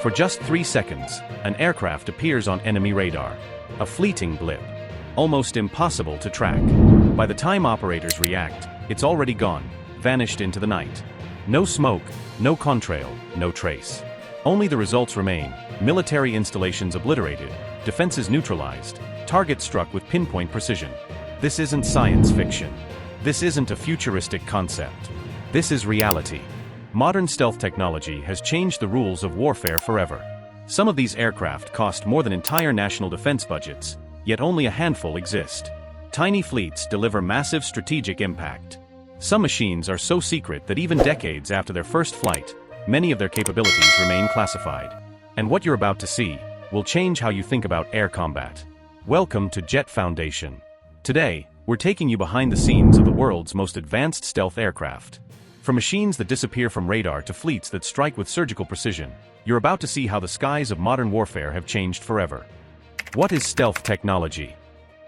For just 3 seconds, an aircraft appears on enemy radar. A fleeting blip. Almost impossible to track. By the time operators react, it's already gone, vanished into the night. No smoke, no contrail, no trace. Only the results remain: military installations obliterated, defenses neutralized, targets struck with pinpoint precision. This isn't science fiction. This isn't a futuristic concept. This is reality. Modern stealth technology has changed the rules of warfare forever. Some of these aircraft cost more than entire national defense budgets, yet only a handful exist. Tiny fleets deliver massive strategic impact. Some machines are so secret that even decades after their first flight, many of their capabilities remain classified. And what you're about to see will change how you think about air combat. Welcome to Jet Foundation. Today, we're taking you behind the scenes of the world's most advanced stealth aircraft. From machines that disappear from radar to fleets that strike with surgical precision, you're about to see how the skies of modern warfare have changed forever. What is stealth technology?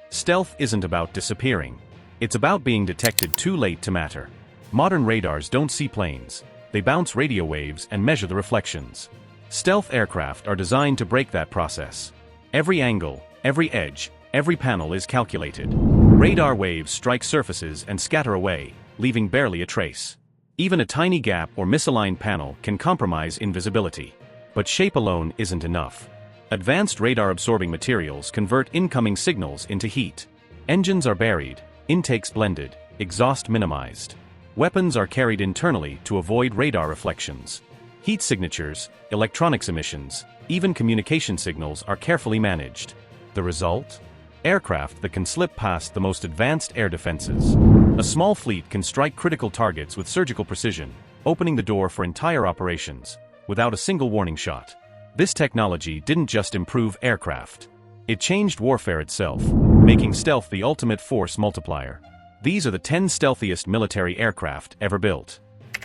Stealth isn't about disappearing. It's about being detected too late to matter. Modern radars don't see planes. They bounce radio waves and measure the reflections. Stealth aircraft are designed to break that process. Every angle, every edge, every panel is calculated. Radar waves strike surfaces and scatter away, leaving barely a trace. Even a tiny gap or misaligned panel can compromise invisibility. But shape alone isn't enough. Advanced radar-absorbing materials convert incoming signals into heat. Engines are buried, intakes blended, exhaust minimized. Weapons are carried internally to avoid radar reflections. Heat signatures, electronics emissions, even communication signals are carefully managed. The result? Aircraft that can slip past the most advanced air defenses. A small fleet can strike critical targets with surgical precision, opening the door for entire operations, without a single warning shot. This technology didn't just improve aircraft. It changed warfare itself, making stealth the ultimate force multiplier. These are the 10 stealthiest military aircraft ever built.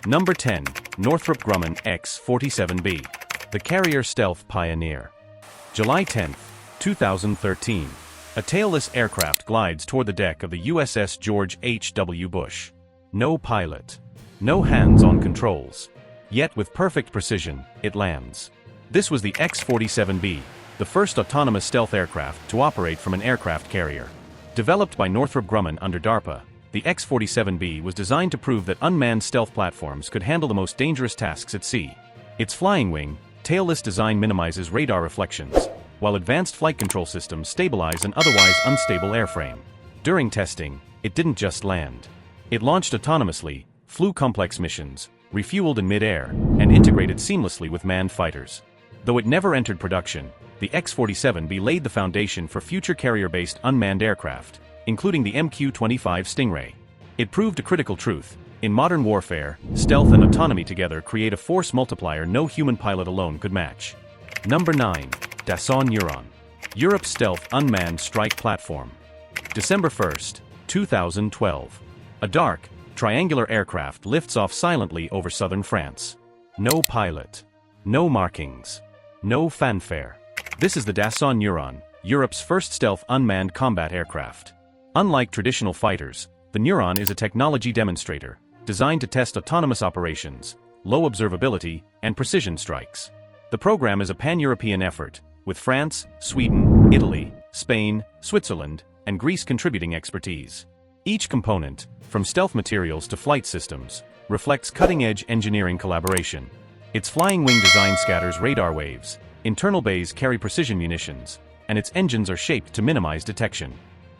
Number 10. Northrop Grumman X-47B. The Carrier Stealth Pioneer. July 10, 2013. A tailless aircraft glides toward the deck of the USS George H.W. Bush. No pilot. No hands-on controls. Yet with perfect precision, it lands. This was the X-47B, the first autonomous stealth aircraft to operate from an aircraft carrier. Developed by Northrop Grumman under DARPA, the X-47B was designed to prove that unmanned stealth platforms could handle the most dangerous tasks at sea. Its flying wing, tailless design minimizes radar reflections, while advanced flight control systems stabilize an otherwise unstable airframe. During testing, it didn't just land. It launched autonomously, flew complex missions, refueled in mid-air, and integrated seamlessly with manned fighters. Though it never entered production, the X-47B laid the foundation for future carrier-based unmanned aircraft, including the MQ-25 Stingray. It proved a critical truth: in modern warfare, stealth and autonomy together create a force multiplier no human pilot alone could match. Number 9. Dassault nEUROn. Europe's stealth unmanned strike platform. December 1, 2012. A dark, triangular aircraft lifts off silently over southern France. No pilot. No markings. No fanfare. This is the Dassault nEUROn, Europe's first stealth unmanned combat aircraft. Unlike traditional fighters, the nEUROn is a technology demonstrator, designed to test autonomous operations, low observability, and precision strikes. The program is a pan-European effort, with France, Sweden, Italy, Spain, Switzerland, and Greece contributing expertise. Each component, from stealth materials to flight systems, reflects cutting-edge engineering collaboration. Its flying wing design scatters radar waves, internal bays carry precision munitions, and its engines are shaped to minimize detection.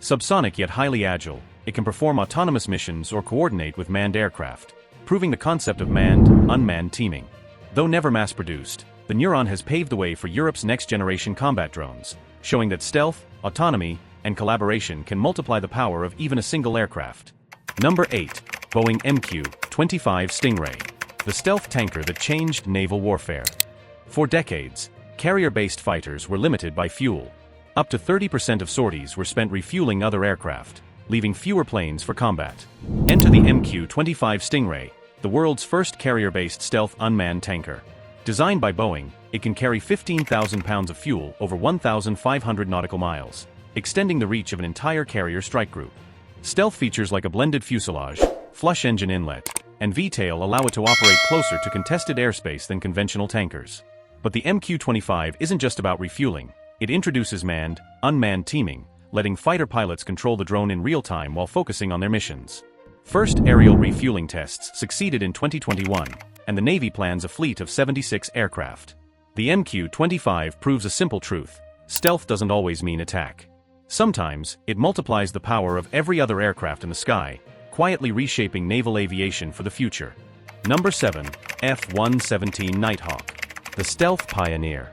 Subsonic yet highly agile, it can perform autonomous missions or coordinate with manned aircraft, proving the concept of manned-unmanned teaming. Though never mass-produced, the nEUROn has paved the way for Europe's next-generation combat drones, showing that stealth, autonomy, and collaboration can multiply the power of even a single aircraft. Number 8. Boeing MQ-25 Stingray. The stealth tanker that changed naval warfare. For decades, carrier-based fighters were limited by fuel. Up to 30% of sorties were spent refueling other aircraft, leaving fewer planes for combat. Enter the MQ-25 Stingray, the world's first carrier-based stealth unmanned tanker. Designed by Boeing, it can carry 15,000 pounds of fuel over 1,500 nautical miles, extending the reach of an entire carrier strike group. Stealth features like a blended fuselage, flush engine inlet, and V-tail allow it to operate closer to contested airspace than conventional tankers. But the MQ-25 isn't just about refueling. It introduces manned, unmanned teaming, letting fighter pilots control the drone in real time while focusing on their missions. First aerial refueling tests succeeded in 2021, and the Navy plans a fleet of 76 aircraft. The MQ-25 proves a simple truth: stealth doesn't always mean attack. Sometimes, it multiplies the power of every other aircraft in the sky, quietly reshaping naval aviation for the future. Number 7. F-117 Nighthawk. The Stealth Pioneer.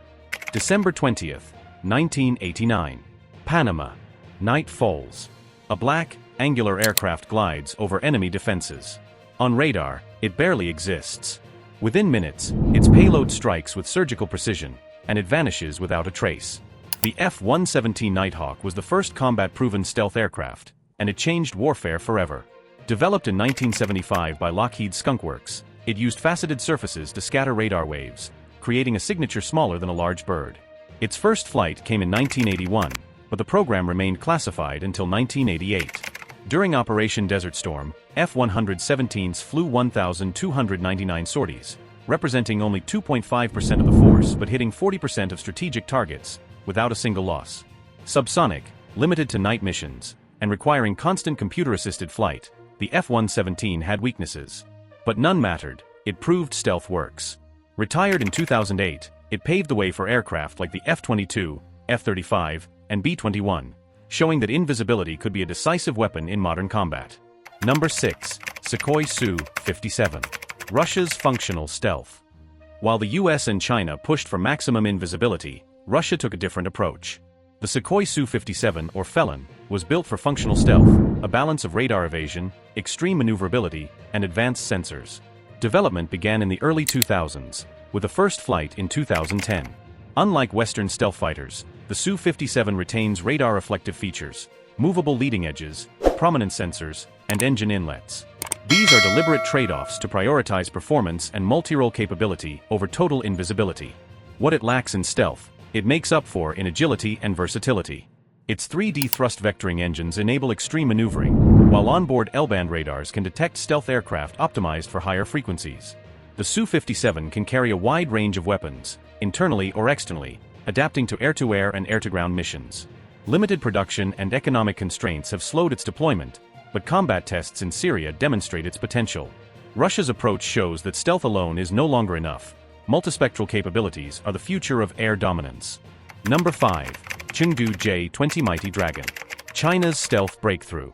December 20th, 1989. Panama. Night falls. A black, angular aircraft glides over enemy defenses. On radar, it barely exists. Within minutes, its payload strikes with surgical precision, and it vanishes without a trace. The F-117 Nighthawk was the first combat-proven stealth aircraft, and it changed warfare forever. Developed in 1975 by Lockheed Skunk Works, it used faceted surfaces to scatter radar waves, creating a signature smaller than a large bird. Its first flight came in 1981, but the program remained classified until 1988. During Operation Desert Storm, F-117s flew 1,299 sorties, representing only 2.5% of the force but hitting 40% of strategic targets, without a single loss. Subsonic, limited to night missions, and requiring constant computer-assisted flight, the F-117 had weaknesses. But none mattered. It proved stealth works. Retired in 2008, it paved the way for aircraft like the F-22, F-35, and B-21, showing that invisibility could be a decisive weapon in modern combat. Number 6. Sukhoi Su-57. Russia's functional stealth. While the US and China pushed for maximum invisibility, Russia took a different approach. The Sukhoi Su-57, or Felon, was built for functional stealth, a balance of radar evasion, extreme maneuverability, and advanced sensors. Development began in the early 2000s, with the first flight in 2010. Unlike Western stealth fighters, the Su-57 retains radar-reflective features, movable leading edges, prominent sensors, and engine inlets. These are deliberate trade-offs to prioritize performance and multi-role capability over total invisibility. What it lacks in stealth, it makes up for in agility and versatility. Its 3D thrust vectoring engines enable extreme maneuvering, while onboard L-band radars can detect stealth aircraft optimized for higher frequencies. The Su-57 can carry a wide range of weapons, internally or externally, adapting to air-to-air and air-to-ground missions. Limited production and economic constraints have slowed its deployment, but combat tests in Syria demonstrate its potential. Russia's approach shows that stealth alone is no longer enough. Multispectral capabilities are the future of air dominance. Number 5. Chengdu J-20 Mighty Dragon. China's stealth breakthrough.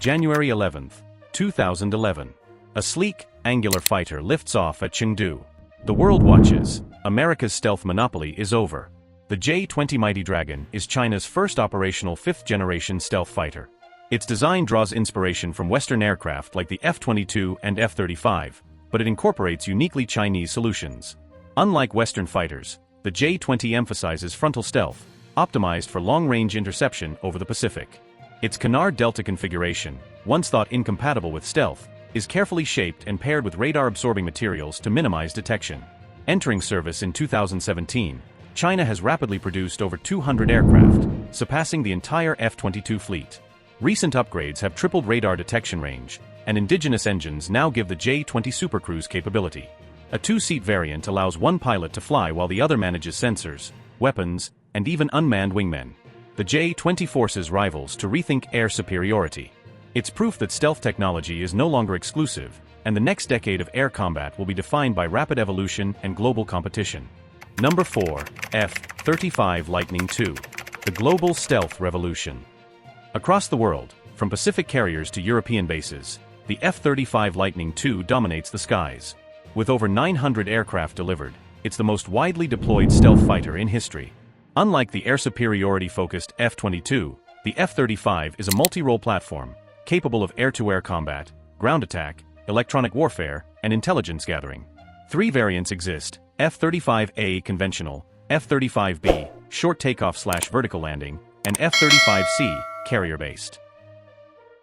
January 11, 2011. A sleek, angular fighter lifts off at Chengdu. The world watches. America's stealth monopoly is over. The J-20 Mighty Dragon is China's first operational fifth-generation stealth fighter. Its design draws inspiration from Western aircraft like the F-22 and F-35, but it incorporates uniquely Chinese solutions. Unlike Western fighters, the J-20 emphasizes frontal stealth, optimized for long-range interception over the Pacific. Its Canard Delta configuration, once thought incompatible with stealth, is carefully shaped and paired with radar-absorbing materials to minimize detection. Entering service in 2017, China has rapidly produced over 200 aircraft, surpassing the entire F-22 fleet. Recent upgrades have tripled radar detection range, and indigenous engines now give the J-20 supercruise capability. A two-seat variant allows one pilot to fly while the other manages sensors, weapons, and even unmanned wingmen. The J-20 forces rivals to rethink air superiority. It's proof that stealth technology is no longer exclusive, and the next decade of air combat will be defined by rapid evolution and global competition. Number 4. F-35 Lightning II. The Global Stealth Revolution. Across the world, from Pacific carriers to European bases, the F-35 Lightning II dominates the skies. With over 900 aircraft delivered, it's the most widely deployed stealth fighter in history. Unlike the air superiority-focused F-22, the F-35 is a multi-role platform, capable of air-to-air combat, ground attack, electronic warfare, and intelligence gathering. 3 variants exist: F-35A conventional, F-35B, short takeoff/vertical landing, and F-35C, carrier-based.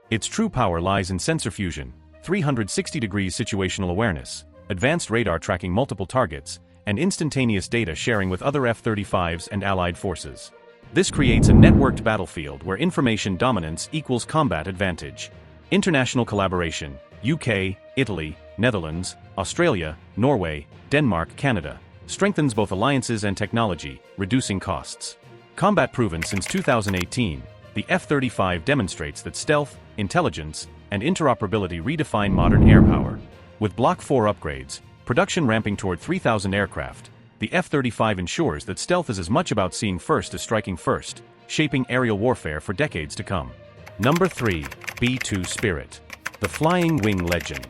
Its true power lies in sensor fusion, 360 degrees situational awareness, advanced radar tracking multiple targets, and instantaneous data sharing with other F-35s and allied forces. This creates a networked battlefield where information dominance equals combat advantage. International collaboration: UK, Italy, Netherlands, Australia, Norway, Denmark, Canada, strengthens both alliances and technology, reducing costs. Combat proven since 2018, the F-35 demonstrates that stealth, intelligence, and interoperability redefine modern air power. With Block 4 upgrades, production ramping toward 3,000 aircraft, the F-35 ensures that stealth is as much about seeing first as striking first, shaping aerial warfare for decades to come. Number 3. B-2 Spirit. The Flying Wing Legend.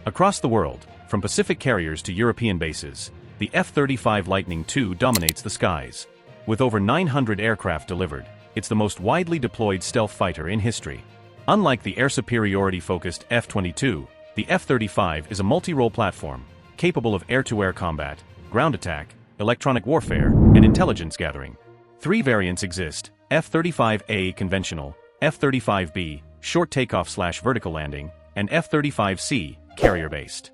Across the world, from Pacific carriers to European bases, the F-35 Lightning II dominates the skies. With over 900 aircraft delivered, it's the most widely deployed stealth fighter in history. Unlike the air superiority-focused F-22, the F-35 is a multi-role platform, capable of air-to-air combat, ground attack, electronic warfare, and intelligence gathering. 3 variants exist: F-35A conventional, F-35B, short takeoff/vertical landing, and F-35C, carrier-based.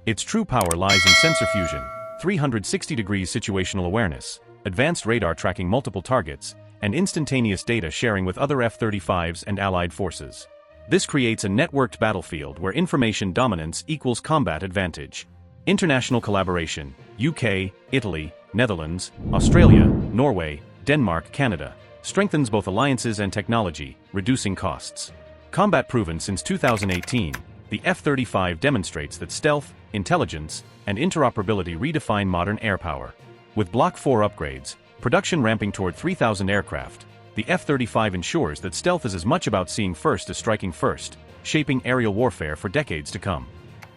Its true power lies in sensor fusion, 360-degree situational awareness, advanced radar tracking multiple targets, and instantaneous data sharing with other F-35s and allied forces. This creates a networked battlefield where information dominance equals combat advantage. International collaboration: UK, Italy, Netherlands, Australia, Norway, Denmark, Canada, strengthens both alliances and technology, reducing costs. Combat proven since 2018, the F-35 demonstrates that stealth, intelligence, and interoperability redefine modern air power. With Block 4 upgrades, production ramping toward 3,000 aircraft, the F-35 ensures that stealth is as much about seeing first as striking first, shaping aerial warfare for decades to come.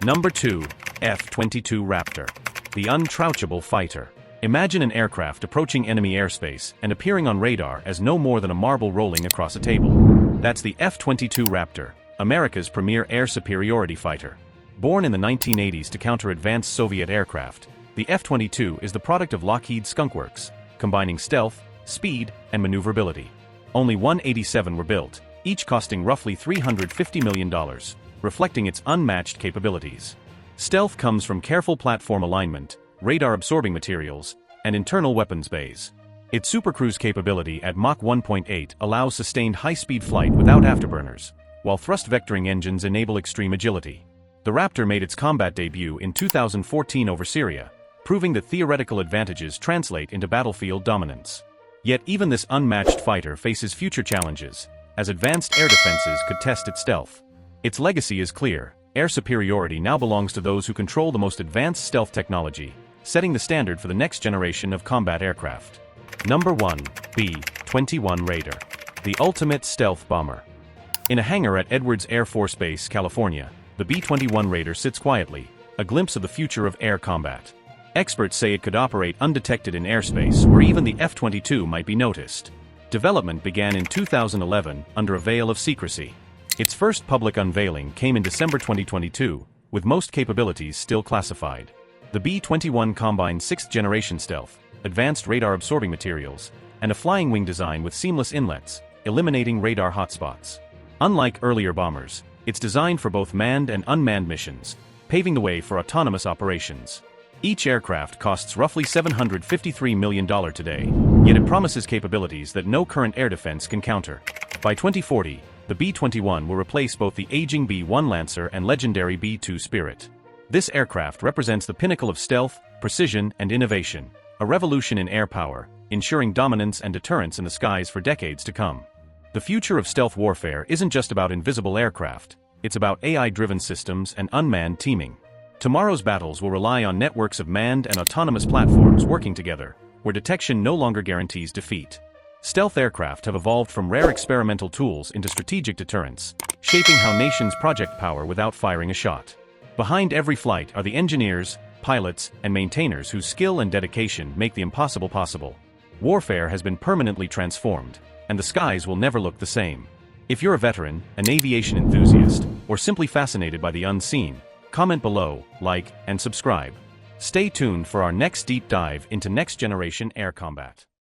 Number 2. F-22 Raptor. The Untrouchable Fighter. Imagine an aircraft approaching enemy airspace and appearing on radar as no more than a marble rolling across a table. That's the F-22 Raptor, America's premier air superiority fighter. Born in the 1980s to counter advanced Soviet aircraft, the F-22 is the product of Lockheed Skunk Works, combining stealth, speed, and maneuverability. Only 187 were built, each costing roughly $350 million, reflecting its unmatched capabilities. Stealth comes from careful platform alignment, radar-absorbing materials, and internal weapons bays. Its supercruise capability at Mach 1.8 allows sustained high-speed flight without afterburners, while thrust-vectoring engines enable extreme agility. The Raptor made its combat debut in 2014 over Syria, proving that theoretical advantages translate into battlefield dominance. Yet even this unmatched fighter faces future challenges, as advanced air defenses could test its stealth. Its legacy is clear: air superiority now belongs to those who control the most advanced stealth technology, setting the standard for the next generation of combat aircraft. Number 1. B-21 Raider. The ultimate stealth bomber. In a hangar at Edwards Air Force Base, California, the B-21 Raider sits quietly, a glimpse of the future of air combat. Experts say it could operate undetected in airspace where even the F-22 might be noticed. Development began in 2011 under a veil of secrecy. Its first public unveiling came in December 2022, with most capabilities still classified. The B-21 combines 6th-generation stealth, advanced radar-absorbing materials, and a flying wing design with seamless inlets, eliminating radar hotspots. Unlike earlier bombers, it's designed for both manned and unmanned missions, paving the way for autonomous operations. Each aircraft costs roughly $753 million today, yet it promises capabilities that no current air defense can counter. By 2040, the B-21 will replace both the aging B-1 Lancer and legendary B-2 Spirit. This aircraft represents the pinnacle of stealth, precision, and innovation, a revolution in air power, ensuring dominance and deterrence in the skies for decades to come. The future of stealth warfare isn't just about invisible aircraft, it's about AI-driven systems and unmanned teaming. Tomorrow's battles will rely on networks of manned and autonomous platforms working together, where detection no longer guarantees defeat. Stealth aircraft have evolved from rare experimental tools into strategic deterrence, shaping how nations project power without firing a shot. Behind every flight are the engineers, pilots, and maintainers whose skill and dedication make the impossible possible. Warfare has been permanently transformed, and the skies will never look the same. If you're a veteran, an aviation enthusiast, or simply fascinated by the unseen, comment below, like, and subscribe. Stay tuned for our next deep dive into next-generation air combat.